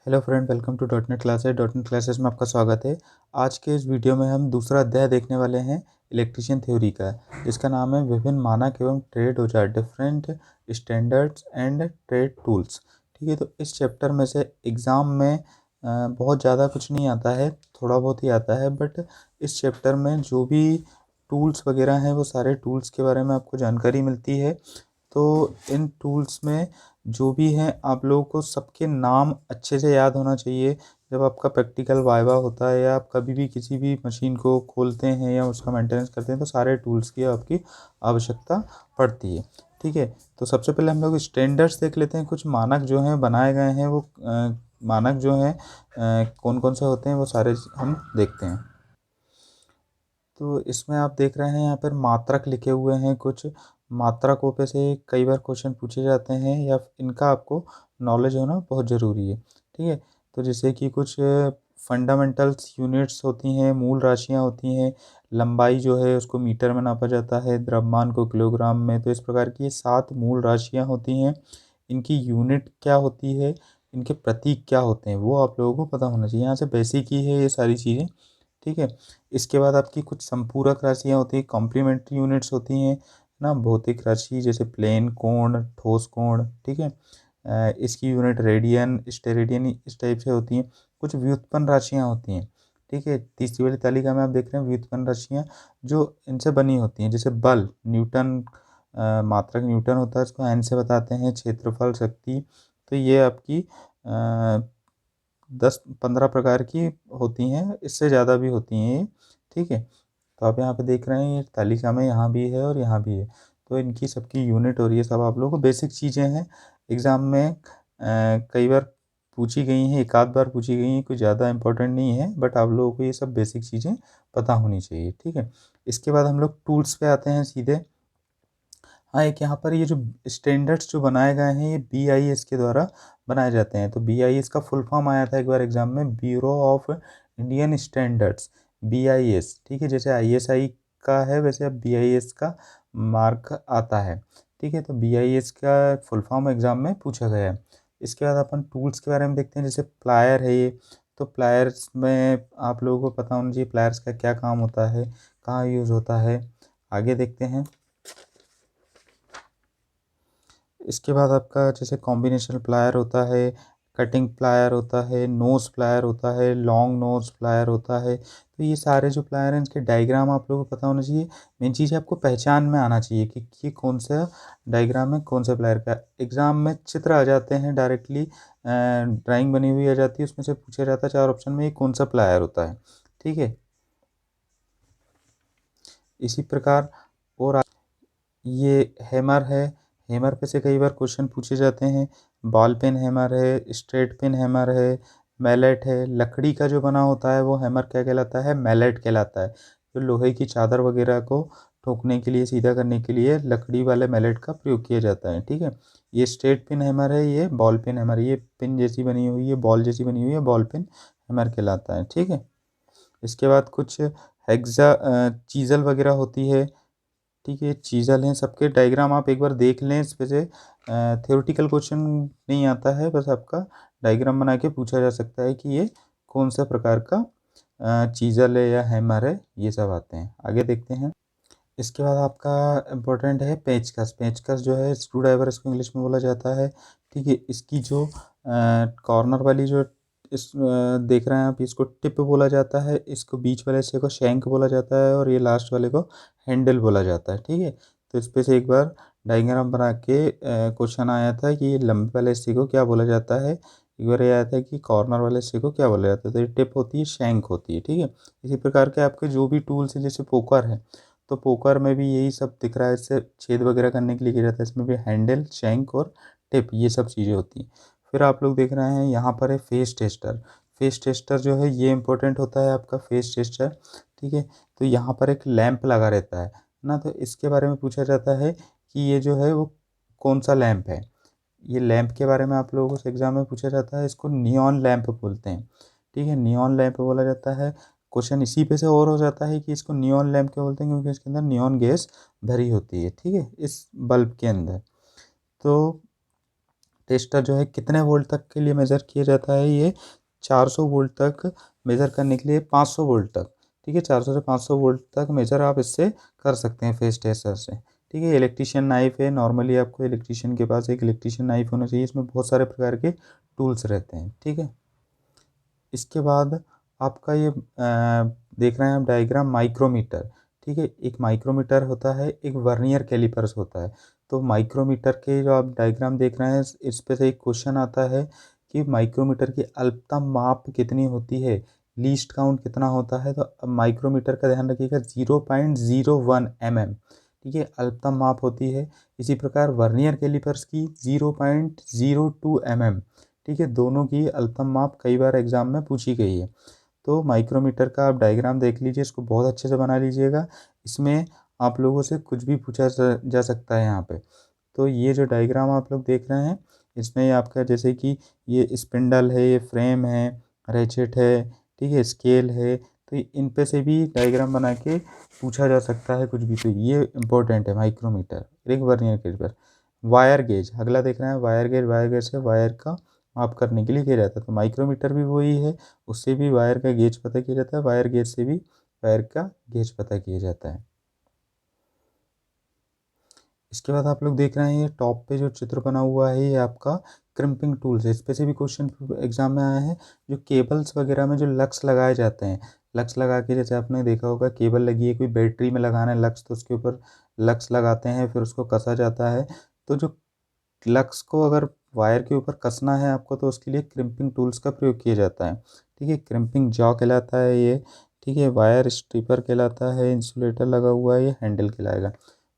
Hello friend, welcome to dot net classes. Dot net classes में आपका स्वागत है। आज के इस वीडियो में हम दूसरा अध्याय देखने वाले हैं इलेक्ट्रीशियन थ्योरी का, जिसका नाम है विभिन्न मानक एवं ट्रेड औजार, different standards and trade tools. ठीक है, तो इस चैप्टर में से एग्ज़ाम में बहुत ज़्यादा कुछ नहीं आता है, थोड़ा बहुत ही आता है, बट इस चैप्टर में जो भी टूल्स वगैरह हैं वो सारे टूल्स के बारे में आपको जानकारी मिलती है। तो इन टूल्स में जो भी हैं आप लोगों को सबके नाम अच्छे से याद होना चाहिए। जब आपका प्रैक्टिकल वाइवा होता है या आप कभी भी किसी भी मशीन को खोलते हैं या उसका मेंटेनेंस करते हैं तो सारे टूल्स की आपकी आवश्यकता पड़ती है। ठीक है, तो सबसे पहले हम लोग स्टैंडर्ड्स देख लेते हैं। कुछ मानक जो हैं बनाए गए हैं, वो मानक जो हैं कौन कौन से होते हैं वो सारे हम देखते हैं। तो इसमें आप देख रहे हैं यहाँ पर मात्रक लिखे हुए हैं। कुछ मात्रकों पे से कई बार क्वेश्चन पूछे जाते हैं या इनका आपको नॉलेज होना बहुत ज़रूरी है। ठीक है, तो जैसे कि कुछ फंडामेंटल्स यूनिट्स होती हैं, मूल राशियाँ होती हैं। लंबाई जो है उसको मीटर में नापा जाता है, द्रव्यमान को किलोग्राम में। तो इस प्रकार की ये 7 मूल राशियाँ होती हैं। इनकी यूनिट क्या होती है, इनके प्रतीक क्या होते हैं, वो आप लोगों को पता होना चाहिए। यहाँ से बेसिक ही है ये सारी चीज़ें। ठीक है, इसके बाद आपकी कुछ संपूरक राशियाँ होती हैं, कॉम्प्लीमेंट्री यूनिट्स होती हैं ना। भौतिक राशि जैसे प्लेन, कोण, ठोस कोण। ठीक है, इसकी यूनिट रेडियन, स्टेरेडियन इस टाइप से होती हैं। कुछ व्युत्पन्न राशियाँ होती हैं। ठीक है, तीसरी वाली तालिका में आप देख रहे हैं व्युत्पन्न राशियाँ जो इनसे बनी होती हैं। जैसे बल, न्यूटन, मात्रक न्यूटन होता है, इसको एन से बताते हैं। क्षेत्रफल, शक्ति। तो ये आपकी 10-15 प्रकार की होती हैं, इससे ज़्यादा भी होती हैं ये। ठीक है, तो आप यहाँ पे देख रहे हैं ये तालिका में यहाँ भी है और यहाँ भी है। तो इनकी सबकी यूनिट और ये सब आप लोगों को बेसिक चीज़ें हैं। एग्ज़ाम में कई बार पूछी गई हैं, एक आध बार पूछी गई हैं, कोई ज़्यादा इंपॉर्टेंट नहीं है, बट आप लोगों को ये सब बेसिक चीज़ें पता होनी चाहिए। ठीक है, इसके बाद हम लोग टूल्स पे आते हैं सीधे। हाँ, एक यहाँ पर ये जो स्टैंडर्ड्स जो बनाए गए हैं ये BIS के द्वारा बनाए जाते हैं। तो BIS का फुल फॉर्म आया था एक बार एग्जाम में, bureau of Indian standards, BIS। ठीक है, जैसे ISI का है वैसे अब BIS का मार्क आता है। ठीक है, तो BIS का फुल फॉर्म एग्जाम में पूछा गया है। इसके बाद अपन टूल्स के बारे में देखते हैं। जैसे प्लायर है ये, तो प्लायर्स में आप लोगों को पता होना चाहिए प्लायर्स का क्या काम होता है, कहाँ यूज़ होता है। आगे देखते हैं। इसके बाद आपका जैसे कॉम्बिनेशन प्लायर होता है, कटिंग प्लायर होता है, नोज़ प्लायर होता है, लॉन्ग नोज़ प्लायर होता है। तो ये सारे जो प्लायर हैं इनके डायग्राम आप लोगों को पता होना चाहिए। मेन चीज़ है आपको पहचान में आना चाहिए कि ये कौन सा डायग्राम है, कौन सा प्लायर का। एग्ज़ाम में चित्र आ जाते हैं डायरेक्टली, ड्राइंग बनी हुई आ जाती है, उसमें से पूछा जाता है 4 ऑप्शन में ये कौन सा प्लायर होता है। ठीक है, इसी प्रकार और ये हैमर है। हैमर पे से कई बार क्वेश्चन पूछे जाते हैं। बॉल पेन हैमर है, स्ट्रेट पेन हैमर है, मैलेट है। लकड़ी का जो बना होता है वो हैमर क्या कहलाता है, मैलेट कहलाता है। जो लोहे की चादर वगैरह को ठोकने के लिए, सीधा करने के लिए लकड़ी वाले मैलेट का प्रयोग किया जाता है। ठीक है, ये स्ट्रेट पिन हैमर है, ये बॉल पेन हैमर, ये पिन जैसी बनी हुई है, बॉल जैसी बनी हुई है, बॉल पेन हैमर कहलाता है। ठीक है, इसके बाद कुछ हेक्सा चीज़ल वगैरह होती है। ठीक है, चीज़ल हैं, सबके डायग्राम आप एक बार देख लें। इस पे से थ्योरेटिकल क्वेश्चन नहीं आता है, बस आपका डायग्राम बना के पूछा जा सकता है कि ये कौन सा प्रकार का चीज़ल है या हैमर है, ये सब आते हैं। आगे देखते हैं। इसके बाद आपका इम्पोर्टेंट है पेचकस। पेचकस जो है स्क्रू ड्राइवर इसको इंग्लिश में बोला जाता है। ठीक है, इसकी जो कॉर्नर वाली जो देख रहे हैं आप, इसको टिप बोला जाता है, इसको बीच वाले हिस्से को शैंक बोला जाता है और ये लास्ट वाले को हैंडल बोला जाता है। ठीक है, तो इस पे से एक बार डायग्राम बना के क्वेश्चन आया था कि ये लंबे वाले हिस्से को क्या बोला जाता है। एक बार ये आया था कि कॉर्नर वाले हिस्से को क्या बोला जाता है, तो ये टिप होती है, शैंक होती है। ठीक है, इसी प्रकार के आपके जो भी टूल्स हैं, जैसे पोकर है, तो पोकर में भी यही सब दिख रहा है, इससे छेद वगैरह करने के लिए किया जाता है। इसमें भी हैंडल, शैंक और टिप, ये सब चीज़ें होती हैं। फिर आप लोग देख रहे हैं यहाँ पर है फेस टेस्टर। फेस टेस्टर जो है ये इंपॉर्टेंट होता है आपका फेस टेस्टर। ठीक है, तो यहाँ पर एक लैंप लगा रहता है ना, तो इसके बारे में पूछा जाता है कि ये जो है वो कौन सा लैंप है। ये लैंप के बारे में आप लोगों से एग्जाम में पूछा जाता है, इसको नियॉन लैंप बोलते हैं। ठीक है, नियॉन लैंप बोला जाता है। क्वेश्चन इसी पे से और हो जाता है कि इसको नियॉन लैंप क्यों बोलते हैं, क्योंकि इसके अंदर नियॉन गैस भरी होती है। ठीक है, इस बल्ब के अंदर। तो टेस्टर जो है कितने वोल्ट तक के लिए मेज़र किया जाता है, ये 400 वोल्ट तक मेज़र करने के लिए 500 वोल्ट तक, ठीक है, 400 से 500 वोल्ट तक मेज़र आप इससे कर सकते हैं फेज़ टेस्टर से, ठीक है। इलेक्ट्रीशियन नाइफ़ है, नॉर्मली आपको इलेक्ट्रीशियन के पास एक इलेक्ट्रीशियन नाइफ़ होना चाहिए, इसमें बहुत सारे प्रकार के टूल्स रहते हैं, ठीक है। इसके बाद आपका ये देख रहे हैं आप डायग्राम माइक्रोमीटर, ठीक है। एक माइक्रोमीटर होता है, एक वर्नियर कैलिपर्स होता है। तो माइक्रोमीटर के जो आप डायग्राम देख रहे हैं, इस पे से एक क्वेश्चन आता है कि माइक्रोमीटर की अल्पतम माप कितनी होती है, लीस्ट काउंट कितना होता है। तो माइक्रोमीटर का ध्यान रखिएगा 0.01 mm, ठीक है, अल्पतम माप होती है। इसी प्रकार वर्नियर कैलिपर्स की 0.02 mm, ठीक है, दोनों की अल्पतम माप कई बार एग्जाम में पूछी गई है। तो माइक्रोमीटर का आप डायग्राम देख लीजिए, इसको बहुत अच्छे से बना लीजिएगा। इसमें आप लोगों से कुछ भी पूछा जा सकता है यहाँ पे। तो ये जो डायग्राम आप लोग देख रहे हैं, इसमें आपका जैसे कि ये स्पिंडल है, ये फ्रेम है, रेचेट है, ठीक है, स्केल है, तो इन पे से भी डायग्राम बना के पूछा जा सकता है कुछ भी। तो ये इंपॉर्टेंट है माइक्रोमीटर, एक वर्नियर कैलिपर। वायर गेज अगला देख रहे हैं, वायर गेज, वायर गेज से वायर का माप करने के लिए किया जाता है। तो माइक्रोमीटर भी वही है, उससे भी वायर का गेज पता किया जाता है, वायर गेज से भी वायर का गेज पता किया जाता है। इसके बाद आप लोग देख रहे हैं, ये टॉप पे जो चित्र बना हुआ है, ये आपका क्रिम्पिंग टूल्स है। इस पे से भी क्वेश्चन एग्जाम में आया है। जो केबल्स वगैरह में जो लक्स लगाए जाते हैं, लक्स लगा के, जैसे आपने देखा होगा केबल लगी है, कोई बैटरी में लगाना है लक्स, तो उसके ऊपर लक्स लगाते हैं, फिर उसको कसा जाता है। तो जो लक्स को अगर वायर के ऊपर कसना है आपको, तो उसके लिए क्रिम्पिंग टूल्स का प्रयोग किया जाता है, ठीक है। क्रिम्पिंग जॉ कहलाता है ये, ठीक है। वायर स्ट्रिपर कहलाता है, इंसुलेटर लगा हुआ है, ये हैंडल कहलाएगा।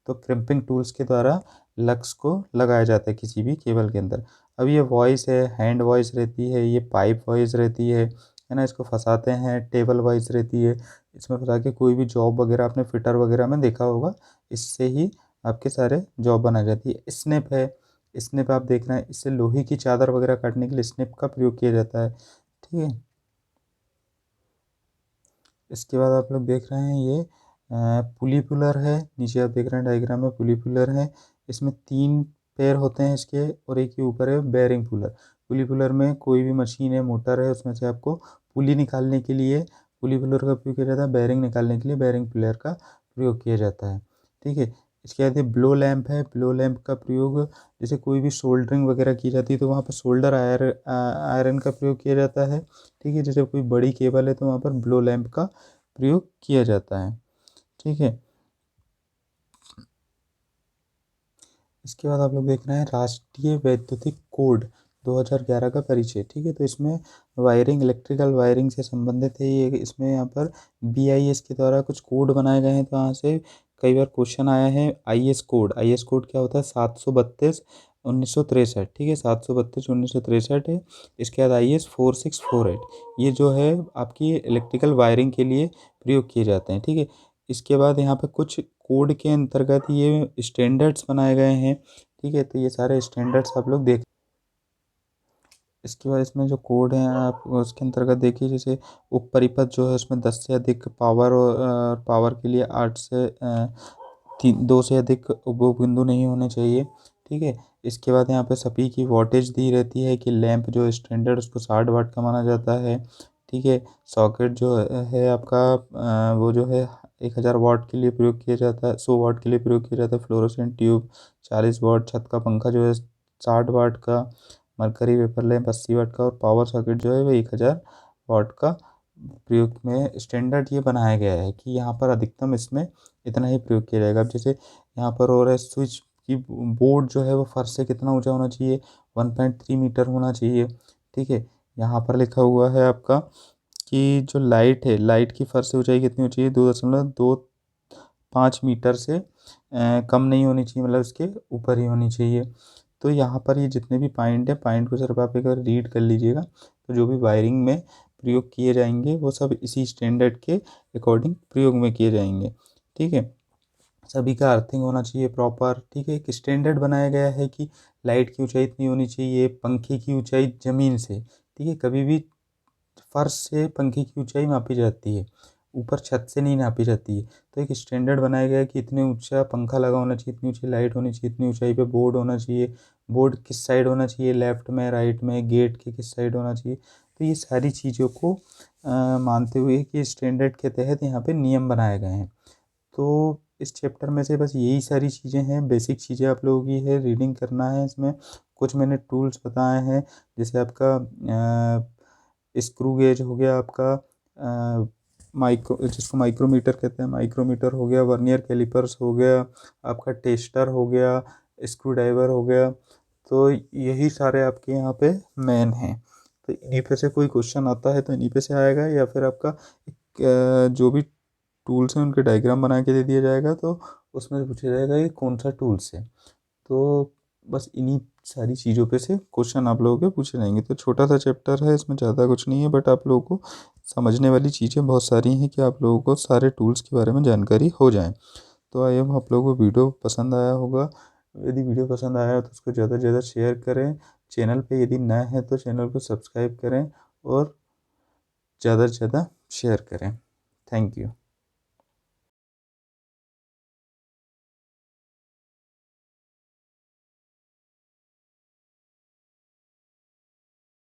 तो क्रिम्पिंग टूल्स के द्वारा लक्स को लगाया जाता है किसी भी केबल के अंदर। अब ये वॉइस है, हैंड वॉइस रहती है, ये पाइप वॉइस रहती है ना, इसको फंसाते हैं, टेबल वॉइस रहती है। इसमें फंसा के कोई भी जॉब वगैरह आपने फिटर वगैरह में देखा होगा, इससे ही आपके सारे जॉब बनाई जाती है। स्निप है, स्निप आप देख रहे हैं, इससे लोहे की चादर वगैरह काटने के लिए स्निप का प्रयोग किया जाता है, ठीक है। इसके बाद आप लोग देख रहे हैं, ये पुली पुलर है, नीचे आप देख रहे हैं डायग्राम में पुली पुलर है। इसमें 3 पैर होते हैं इसके, और एक के ऊपर है बेयरिंग पुलर। पुली पुलर में कोई भी मशीन है, मोटर है, उसमें से आपको पुली निकालने के लिए पुली पुलर का प्रयोग किया जाता है, बेयरिंग निकालने के लिए बेयरिंग पुलर का प्रयोग किया जाता है, ठीक है। इसके बाद ये ब्लो लैंप है, ब्लो लैंप का प्रयोग जैसे कोई भी सोल्डरिंग वगैरह की जाती है, तो वहाँ पर सोल्डर आयरन का प्रयोग किया जाता है, ठीक है। जैसे कोई बड़ी केबल है, तो वहाँ पर ब्लो लैंप का प्रयोग किया जाता है, ठीक है। इसके बाद आप लोग देख रहे हैं राष्ट्रीय वैद्युतिक कोड 2011 का परिचय, ठीक है। तो इसमें वायरिंग, इलेक्ट्रिकल वायरिंग से संबंधित है ये। इसमें यहाँ पर BIS के द्वारा कुछ कोड बनाए गए हैं, तो यहाँ से कई बार क्वेश्चन आया है। IS कोड, IS कोड क्या होता है, 732/1963, ठीक है, 732/1963 है। इसके बाद IS 4648, ये जो है आपकी इलेक्ट्रिकल वायरिंग के लिए प्रयोग किए जाते हैं, ठीक है। इसके बाद यहाँ पे कुछ कोड के अंतर्गत ये स्टैंडर्ड्स बनाए गए हैं, ठीक है। तो ये सारे स्टैंडर्ड्स आप लोग देख, इसके बाद इसमें जो कोड हैं आप उसके अंतर्गत देखिए, जैसे उप परिपथ जो है उसमें 10 से अधिक पावर, और पावर के लिए 8 से 2 से अधिक उपभोग बिंदु नहीं होने चाहिए, ठीक है। इसके बाद यहाँ पे सभी की वोल्टेज दी रहती है कि लैंप जो स्टैंडर्ड उसको 60 वाट का माना जाता है, ठीक है। सॉकेट जो है आपका वो जो है 1000 वाट के लिए प्रयोग किया जाता है, 100 वाट के लिए प्रयोग किया जाता है। फ्लोरोसेंट ट्यूब 40 वाट, छत का पंखा जो है 60 वाट का, मरकरी वेपर लैंप 80 वाट का, और पावर सॉकेट जो है वो 1000 वाट का प्रयोग में स्टैंडर्ड ये बनाया गया है कि यहाँ पर अधिकतम इसमें इतना ही प्रयोग किया जाएगा। अब जैसे यहाँ पर और है स्विच की बोर्ड जो है वो फर्श से कितना ऊंचा होना चाहिए, 1.3 मीटर होना चाहिए, ठीक है। यहाँ पर लिखा हुआ है आपका कि जो लाइट है, लाइट की फर्श से ऊंचाई कितनी होनी चाहिए, 2.25 मीटर से कम नहीं होनी चाहिए, मतलब इसके ऊपर ही होनी चाहिए। तो यहाँ पर ये जितने भी पॉइंट है, पॉइंट को सिर्फ आप एक बार रीड कर लीजिएगा। तो जो भी वायरिंग में प्रयोग किए जाएंगे वो सब इसी स्टैंडर्ड के अकॉर्डिंग प्रयोग में किए जाएंगे, ठीक है। सभी का अर्थिंग होना चाहिए प्रॉपर, ठीक है। एक स्टैंडर्ड बनाया गया है कि लाइट की ऊंचाई इतनी होनी चाहिए, पंखे की ऊंचाई ज़मीन से, ठीक है, कभी भी फर्श से पंखे की ऊंचाई मापी जाती है, ऊपर छत से नहीं नापी जाती है। तो एक स्टैंडर्ड बनाया गया है कि इतने ऊंचा पंखा लगा होना चाहिए, इतनी ऊंची लाइट होनी चाहिए, इतनी ऊंचाई पे बोर्ड होना चाहिए, बोर्ड किस साइड होना चाहिए, लेफ्ट में, राइट में, गेट के किस साइड होना चाहिए। तो ये सारी चीज़ों को मानते हुए कि स्टैंडर्ड के तहत यहाँ पे नियम बनाए गए हैं। तो इस चैप्टर में से बस यही सारी चीज़ें हैं, बेसिक चीज़ें आप लोगों की है, रीडिंग करना है इसमें। कुछ मैंने टूल्स बताए हैं, जैसे आपका स्क्रू गेज हो गया, आपका जिसको माइक्रोमीटर कहते हैं, माइक्रोमीटर हो गया, वर्नियर कैलिपर्स हो गया, आपका टेस्टर हो गया, स्क्रू ड्राइवर हो गया। तो यही सारे आपके यहाँ पे मेन हैं। तो इन्हीं पे से कोई क्वेश्चन आता है तो इन्हीं पे से आएगा, या फिर आपका जो भी टूल्स हैं उनके डायग्राम बना के दे दिया जाएगा, तो उसमें से पूछा जाएगा ये कौन सा टूल्स है। तो बस इन्हीं सारी चीज़ों पे से क्वेश्चन आप लोगों के पूछे जाएंगे। तो छोटा सा चैप्टर है, इसमें ज़्यादा कुछ नहीं है, बट आप लोगों को समझने वाली चीज़ें बहुत सारी हैं कि आप लोगों को सारे टूल्स के बारे में जानकारी हो जाए। तो आई होप आप लोगों को वीडियो पसंद आया होगा। यदि वीडियो पसंद आया तो उसको ज़्यादा से ज़्यादा शेयर करें। चैनल पे यदि नए हैं तो चैनल को सब्सक्राइब करें और ज़्यादा से ज़्यादा शेयर करें। Thank you.